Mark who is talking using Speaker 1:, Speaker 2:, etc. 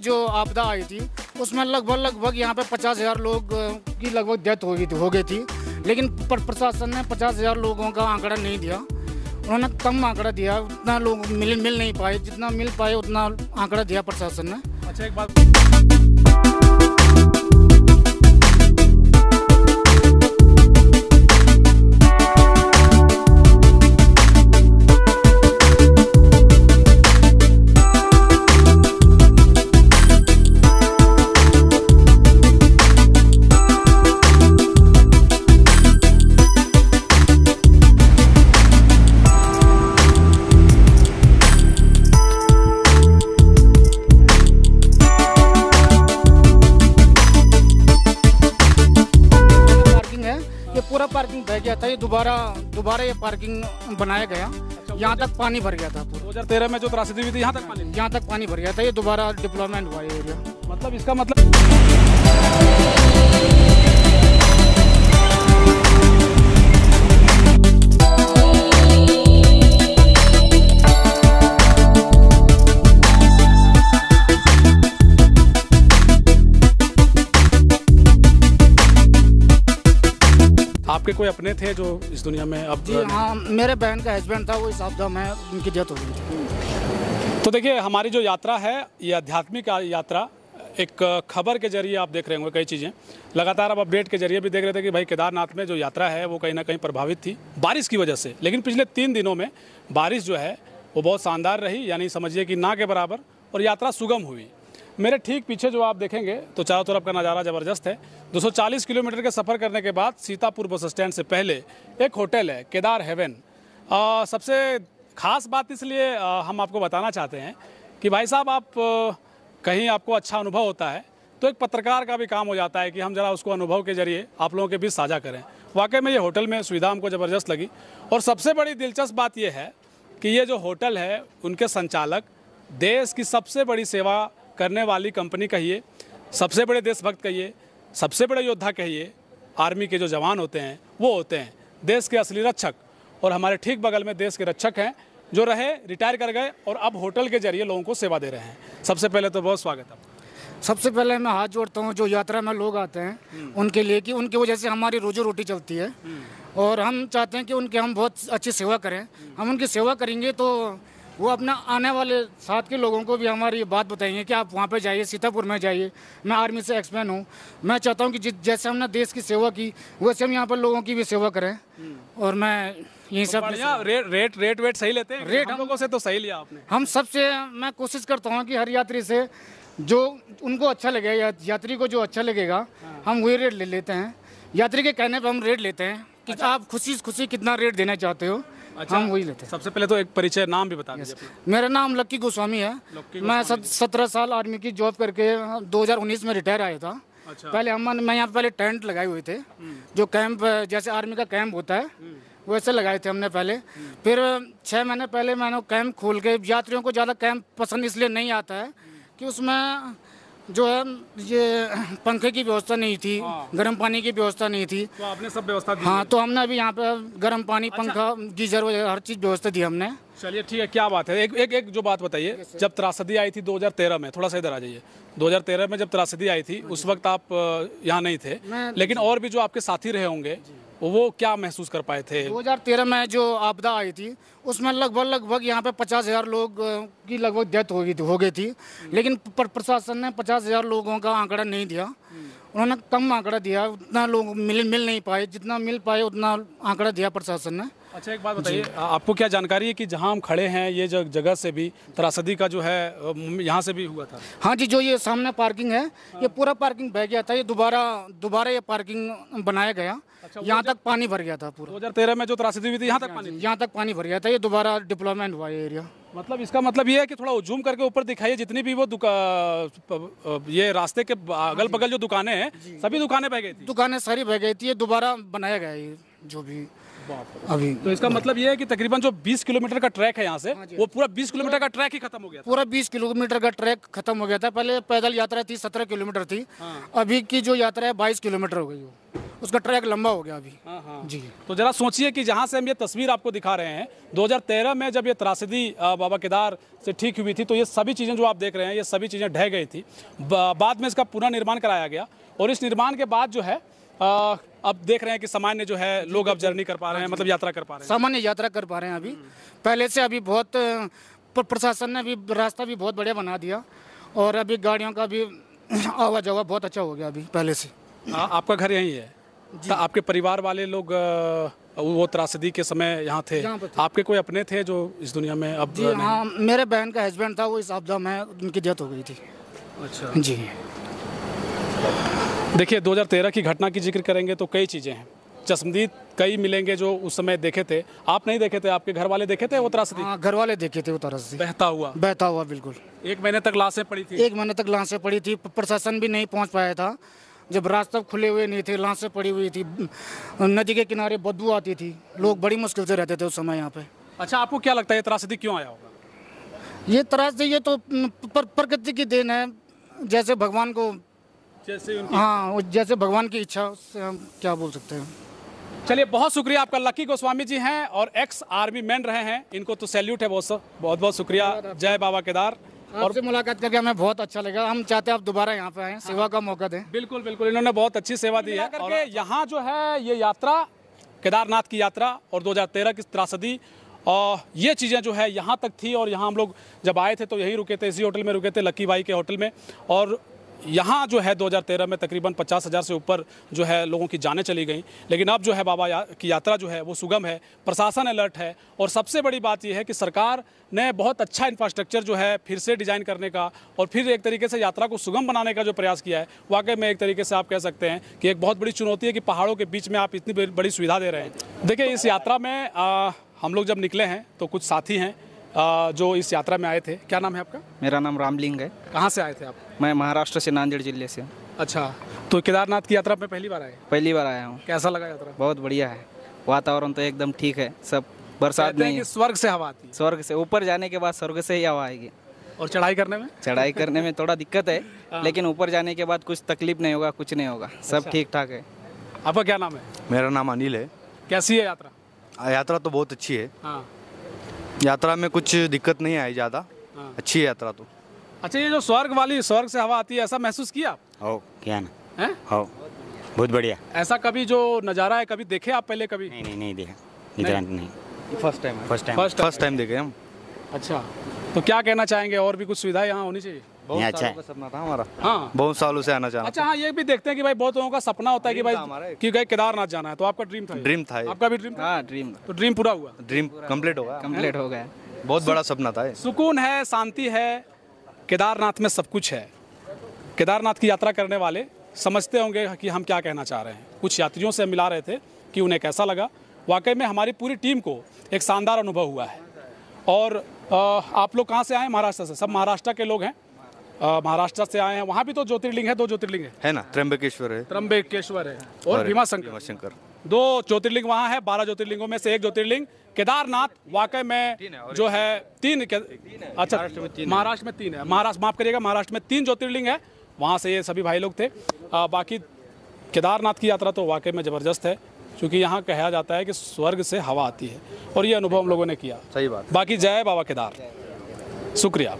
Speaker 1: जो आपदा आई थी उसमें लगभग यहाँ पे 50,000 लोग की लगभग डेथ हो गई थी। लेकिन प्रशासन ने 50,000 लोगों का आंकड़ा नहीं दिया, उन्होंने कम आंकड़ा दिया। उतना लोग मिल नहीं पाए, जितना मिल पाए उतना आंकड़ा दिया प्रशासन ने।
Speaker 2: अच्छा, एक बात
Speaker 1: पूरा पार्किंग बह गया था, ये दोबारा ये पार्किंग बनाया गया। यहाँ तक पानी भर गया था पूरा।
Speaker 2: 2013 में जो त्रासदी हुई थी यहाँ तक पानी
Speaker 1: भर गया था, ये दोबारा डेवलपमेंट हुआ ये एरिया।
Speaker 2: मतलब इसका मतलब आपके कोई अपने थे जो इस दुनिया में अब?
Speaker 1: जी हाँ, मेरे बहन का हस्बैंड था, वो इस आपदा में उनकी डेथ हो गई थी।
Speaker 2: तो देखिए, हमारी जो यात्रा है ये आध्यात्मिक यात्रा, एक खबर के जरिए आप देख रहे होंगे कई चीज़ें। लगातार अब अपडेट के जरिए भी देख रहे थे कि भाई केदारनाथ में जो यात्रा है वो कहीं ना कहीं प्रभावित थी बारिश की वजह से। लेकिन पिछले 3 दिनों में बारिश जो है वो बहुत शानदार रही, यानी समझिए कि ना के बराबर, और यात्रा सुगम हुई। मेरे ठीक पीछे जो आप देखेंगे तो चारों तरफ का नज़ारा ज़बरदस्त है। 240 किलोमीटर के सफ़र करने के बाद सीतापुर बस स्टैंड से पहले एक होटल है, केदार हेवन। सबसे ख़ास बात इसलिए हम आपको बताना चाहते हैं कि भाई साहब, आप कहीं आपको अच्छा अनुभव होता है तो एक पत्रकार का भी काम हो जाता है कि हम ज़रा उसको अनुभव के जरिए आप लोगों के बीच साझा करें। वाकई में ये होटल में सुविधा हमको ज़बरदस्त लगी। और सबसे बड़ी दिलचस्प बात यह है कि ये जो होटल है, उनके संचालक देश की सबसे बड़ी सेवा करने वाली कंपनी कहिए, सबसे बड़े देशभक्त कहिए, सबसे बड़े योद्धा कहिए, आर्मी के जो जवान होते हैं वो होते हैं देश के असली रक्षक। और हमारे ठीक बगल में देश के रक्षक हैं जो रहे, रिटायर कर गए और अब होटल के जरिए लोगों को सेवा दे रहे हैं। सबसे पहले तो बहुत स्वागत है।
Speaker 1: सबसे पहले मैं हाथ जोड़ता हूँ जो यात्रा में लोग आते हैं उनके लिए, कि उनकी वजह से हमारी रोजी रोटी चलती है। और हम चाहते हैं कि उनके हम बहुत अच्छी सेवा करें। हम उनकी सेवा करेंगे तो वो अपना आने वाले साथ के लोगों को भी हमारी ये बात बताएंगे कि आप वहाँ पे जाइए, सीतापुर में जाइए। मैं आर्मी से एक्समैन हूँ, मैं चाहता हूँ कि जैसे हमने देश की सेवा की वैसे हम यहाँ पर लोगों की भी सेवा करें। और मैं यही सब
Speaker 2: रेट सही लेते हैं? रेट हम लोगों से तो सही लिया आपने।
Speaker 1: हम सबसे मैं कोशिश करता हूँ कि हर यात्री से जो उनको अच्छा लगे, यात्री को जो अच्छा लगेगा हम वही रेट ले लेते हैं। यात्री के कहने पर हम रेट लेते हैं कि आप खुशी कितना रेट देना चाहते हो। अच्छा, हम वही लेते हैं।
Speaker 2: सबसे पहले तो एक परिचय, नाम भी बता दीजिए।
Speaker 1: मेरा नाम लक्की गोस्वामी है। मैं 17 साल आर्मी की जॉब करके 2019 में रिटायर आया था। अच्छा। पहले मैं यहाँ पहले टेंट लगाए हुए थे, जो कैंप जैसे आर्मी का कैंप होता है वैसे लगाए थे हमने पहले। फिर 6 महीने पहले मैंने कैंप खोल के, यात्रियों को ज़्यादा कैंप पसंद इसलिए नहीं आता है कि उसमें जो है ये पंखे की व्यवस्था नहीं थी, गर्म पानी की व्यवस्था नहीं थी।
Speaker 2: तो आपने सब व्यवस्था दी?
Speaker 1: हाँ, तो हमने अभी यहाँ पे गर्म पानी, पंखा, गीजर वगैरह हर चीज़ व्यवस्था दी हमने।
Speaker 2: चलिए ठीक है, क्या बात है। एक जो बात बताइए, जब त्रासदी आई थी 2013 में, थोड़ा सा इधर आ जाइए। 2013 में जब त्रासदी आई थी उस वक्त आप यहाँ नहीं थे, लेकिन और भी जो आपके साथी रहे होंगे वो क्या महसूस कर पाए थे?
Speaker 1: 2013 में जो आपदा आई थी उसमें लगभग यहाँ पे 50,000 लोग की लगभग डेथ हो गई थी। लेकिन प्रशासन ने 50,000 लोगों का आंकड़ा नहीं दिया, उन्होंने कम आंकड़ा दिया। उतना लोग मिल नहीं पाए, जितना मिल पाए उतना आंकड़ा दिया प्रशासन ने।
Speaker 2: अच्छा, एक बात बताइए, आपको क्या जानकारी है कि जहां हम खड़े हैं ये जगह से भी त्रासदी का जो है यहां से भी हुआ था?
Speaker 1: हाँ जी, जो ये सामने पार्किंग है, ये पूरा पार्किंग बह गया था, ये दोबारा ये पार्किंग बनाया गया। अच्छा, यहाँ तक पानी भर गया था पूरा।
Speaker 2: 2013 में जो त्रासदी हुई थी यहाँ तक पानी
Speaker 1: भर गया था, ये दोबारा डेवलपमेंट हुआ ये एरिया।
Speaker 2: मतलब इसका मतलब ये है कि थोड़ा जूम करके ऊपर दिखाइए, जितनी भी वो ये रास्ते के अगल बगल जो दुकानें हैं सभी दुकानें बह गई थी।
Speaker 1: दुकानें सारी बह गई थी, ये दोबारा बनाया गया ये जो भी अभी।
Speaker 2: तो इसका मतलब ये है कि तकरीबन जो 20 किलोमीटर का ट्रैक है यहाँ से, वो पूरा 20 किलोमीटर का ट्रैक ही खत्म हो गया था।
Speaker 1: पूरा 20 किलोमीटर का ट्रैक खत्म हो गया था। पहले पैदल यात्रा थी 17 किलोमीटर थी, अभी की जो यात्रा है 22 किलोमीटर हो गई हो। उसका ट्रैक लंबा हो गया अभी। जी।
Speaker 2: तो जरा सोचिए कि जहाँ से हम ये तस्वीर आपको दिखा रहे हैं 2013 में जब ये त्रासदी बाबा केदार से ठीक हुई थी, तो ये सभी चीज़ें जो आप देख रहे हैं ये सभी चीज़ें ढह गई थी। बाद में इसका पुनर्निर्माण कराया गया और इस निर्माण के बाद जो है अब देख रहे हैं कि सामान्य जो है लोग अब जर्नी कर पा रहे हैं, मतलब यात्रा कर पा रहे हैं,
Speaker 1: सामान्य यात्रा कर पा रहे हैं अभी। पहले से अभी बहुत प्रशासन ने भी रास्ता भी बहुत बढ़िया बना दिया और अभी गाड़ियों का भी आवाजाही बहुत अच्छा हो गया अभी पहले से।
Speaker 2: आपका घर यहीं है? तो आपके परिवार वाले लोग वो त्रासदी के समय यहाँ थे? आपके कोई अपने थे जो इस दुनिया में अब?
Speaker 1: जी हाँ, मेरे बहन का हस्बैंड था, वो इस आपदा में उनकी डेथ हो गई थी।
Speaker 2: अच्छा
Speaker 1: जी।
Speaker 2: देखिए 2013 की घटना की जिक्र करेंगे तो कई चीज़ें हैं, चश्मदीद कई मिलेंगे जो उस समय देखे थे। आप नहीं देखे थे, आपके घर वाले देखे थे वो त्रासदी?
Speaker 1: हाँ, घर वाले देखे थे वो त्रासदी
Speaker 2: बहता हुआ
Speaker 1: बिल्कुल।
Speaker 2: 1 महीने तक लाशें पड़ी थी?
Speaker 1: 1 महीने तक लाशें पड़ी थी, प्रशासन भी नहीं पहुंच पाया था। जब रास्ते खुले हुए नहीं थे, लाशें पड़ी हुई थी, नदी के किनारे बदबू आती थी, लोग बड़ी मुश्किल से रहते थे उस समय यहाँ पे।
Speaker 2: अच्छा, आपको क्या लगता है ये त्रासदी क्यों आया होगा?
Speaker 1: ये त्रासदी ये तो प्रकृति की देन है, जैसे भगवान को,
Speaker 2: जैसे उनकी,
Speaker 1: हाँ जैसे भगवान की इच्छा, उससे हम क्या बोल सकते हैं।
Speaker 2: चलिए बहुत शुक्रिया आपका। लकी गोस्वामी जी हैं और एक्स आर्मी मैन रहे हैं, इनको तो सैल्यूट है, बहुत बहुत शुक्रिया। जय बाबा केदार।
Speaker 1: आपसे मुलाकात करके हमें बहुत अच्छा लगा। हम चाहते हैं आप दोबारा यहाँ पे आएं, सेवा का मौका दें।
Speaker 2: बिल्कुल बिल्कुल, इन्होंने बहुत अच्छी सेवा दी है। और यहाँ जो है ये यात्रा, केदारनाथ की यात्रा और 2013 की त्रासदी और ये चीज़ें जो है यहाँ तक थी। और यहाँ हम लोग जब आए थे तो यहीं रुके थे, इसी होटल में रुके थे, लकी भाई के होटल में। और यहाँ जो है 2013 में तकरीबन 50,000 से ऊपर जो है लोगों की जानें चली गई। लेकिन अब जो है बाबा की यात्रा जो है वो सुगम है, प्रशासन अलर्ट है और सबसे बड़ी बात यह है कि सरकार ने बहुत अच्छा इंफ्रास्ट्रक्चर जो है फिर से डिज़ाइन करने का और फिर एक तरीके से यात्रा को सुगम बनाने का जो प्रयास किया है, वाकई में एक तरीके से आप कह सकते हैं कि एक बहुत बड़ी चुनौती है कि पहाड़ों के बीच में आप इतनी बड़ी सुविधा दे रहे हैं। देखिए इस यात्रा में हम लोग जब निकले हैं तो कुछ साथी हैं जो इस यात्रा में आए थे। क्या नाम है आपका?
Speaker 3: मेरा नाम रामलिंग है।
Speaker 2: कहाँ से आए थे आप?
Speaker 3: मैं महाराष्ट्र से, नांदेड़ जिले से।
Speaker 2: अच्छा, तो केदारनाथ की यात्रा में पहली बार आए?
Speaker 3: पहली बार आया हूँ।
Speaker 2: कैसा लगा यात्रा?
Speaker 3: बहुत बढ़िया है, वातावरण तो एकदम ठीक है, सब बरसात नहीं है।
Speaker 2: स्वर्ग से हवा आती है?
Speaker 3: स्वर्ग से, ऊपर जाने के बाद स्वर्ग से ही हवा आएगी।
Speaker 2: और चढ़ाई करने में?
Speaker 3: चढ़ाई करने में थोड़ा दिक्कत है, लेकिन ऊपर जाने के बाद कुछ तकलीफ नहीं होगा, कुछ नहीं होगा, सब ठीक ठाक है।
Speaker 2: आपका क्या नाम है?
Speaker 4: मेरा नाम अनिल है।
Speaker 2: कैसी है यात्रा?
Speaker 4: यात्रा तो बहुत अच्छी है।
Speaker 2: हाँ।
Speaker 4: यात्रा में कुछ दिक्कत नहीं आई ज़्यादा।
Speaker 2: हाँ।
Speaker 4: अच्छी है यात्रा तो।
Speaker 2: अच्छा, ये जो स्वर्ग से हवा आती है, ऐसा महसूस किया आप?
Speaker 5: हो क्या ना
Speaker 2: हैं?
Speaker 5: हो, बहुत बढ़िया।
Speaker 2: ऐसा कभी जो नज़ारा है कभी देखे आप पहले कभी?
Speaker 5: नहीं देखा, इतना नहीं।
Speaker 4: फर्स्ट टाइम देखे हम।
Speaker 2: अच्छा, तो क्या कहना चाहेंगे, और भी कुछ सुविधा यहाँ होनी चाहिए?
Speaker 5: नहीं, अच्छा है।
Speaker 4: सपना था हमारा।
Speaker 2: हाँ,
Speaker 4: बहुत सालों से आना चाहना।
Speaker 2: अच्छा हाँ, ये भी देखते हैं कि भाई बहुत लोगों का सपना होता है कि भाई कि गए केदारनाथ जाना है, तो आपका ड्रीम था?
Speaker 4: ड्रीम था।
Speaker 2: आपका भी ड्रीम था?
Speaker 3: हाँ, ड्रीम
Speaker 2: तो ड्रीम पूरा हुआ?
Speaker 4: ड्रीम कंप्लीट होगा।
Speaker 3: कंप्लीट हो गया।
Speaker 4: बहुत बड़ा सपना था।
Speaker 2: सुकून है, शांति है, केदारनाथ में सब कुछ है। केदारनाथ की यात्रा करने वाले समझते होंगे कि हम क्या कहना चाह रहे हैं। कुछ यात्रियों से मिला रहे थे कि उन्हें कैसा लगा। वाकई में हमारी पूरी टीम को एक शानदार अनुभव हुआ है। और आप लोग कहाँ से आए? महाराष्ट्र से? सब महाराष्ट्र के लोग हैं, महाराष्ट्र से आए हैं। वहाँ भी तो ज्योतिर्लिंग है, 2 ज्योतिर्लिंग
Speaker 4: है ना। त्र्यंबकेश्वर है
Speaker 2: और भीमाशंकर। 2 ज्योतिर्लिंग वहाँ है। 12 ज्योतिर्लिंगों में से 1 ज्योतिर्लिंग केदारनाथ। वाकई में जो है 3, अच्छा महाराष्ट्र में 3 है। महाराष्ट्र, माफ करिएगा, महाराष्ट्र में 3 ज्योतिर्लिंग है। वहाँ से ये सभी भाई लोग थे। बाकी केदारनाथ की यात्रा तो वाकई में ज़बरदस्त है, क्योंकि यहाँ कहा जाता है कि स्वर्ग से हवा आती है और ये अनुभव हम लोगों ने किया।
Speaker 4: सही बात।
Speaker 2: बाकी जय बाबा केदार। शुक्रिया।